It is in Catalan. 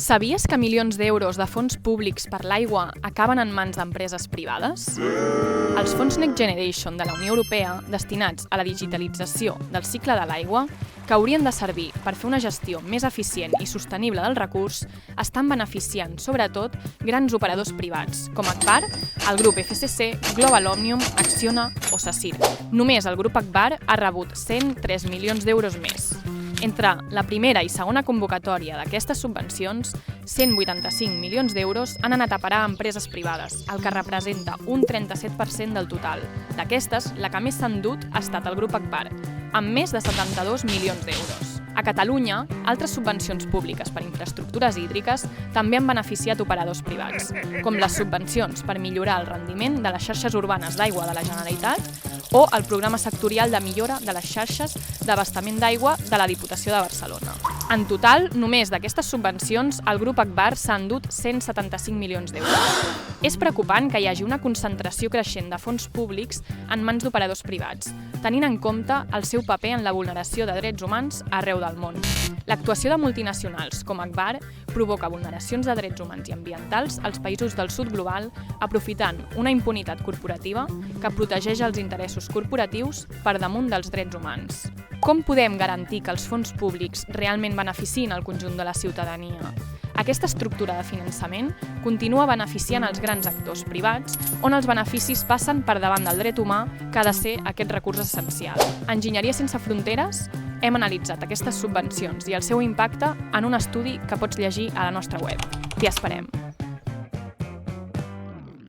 Sabies que milions d'euros de fons públics per l'aigua acaben en mans d'empreses privades? Els fons Next Generation de la Unió Europea, destinats a la digitalització del cicle de l'aigua, que haurien de servir per fer una gestió més eficient i sostenible del recurs, estan beneficiant, sobretot, grans operadors privats, com Agbar, el grup FCC, Global Omnium, Acciona o Sacir. Només el grup Agbar ha rebut 103 milions d'euros més. Entre la primera i segona convocatòria d'aquestes subvencions, 185 milions d'euros han anat a parar a empreses privades, el que representa un 37% del total. D'aquestes, la que més s'ha endut ha estat el grup Agbar, amb més de 72 milions d'euros. A Catalunya, altres subvencions públiques per infraestructures hídriques també han beneficiat operadors privats, com les subvencions per millorar el rendiment de les xarxes urbanes d'aigua de la Generalitat o el programa sectorial de millora de les xarxes d'abastament d'aigua de la Diputació de Barcelona. En total, només d'aquestes subvencions, el grup Agbar s'ha endut 175 milions d'euros. És preocupant que hi hagi una concentració creixent de fons públics en mans d'operadors privats, tenint en compte el seu paper en la vulneració de drets humans arreu del món. L'actuació de multinacionals com Agbar provoca vulneracions de drets humans i ambientals als països del sud global, aprofitant una impunitat corporativa que protegeix els interessos corporatius per damunt dels drets humans. Com podem garantir que els fons públics realment beneficien el conjunt de la ciutadania? Aquesta estructura de finançament continua beneficiant els grans actors privats, on els beneficis passen per davant del dret humà, que ha de ser aquest recurs essencial. A Enginyeria Sense Fronteres hem analitzat aquestes subvencions i el seu impacte en un estudi que pots llegir a la nostra web. T'hi esperem!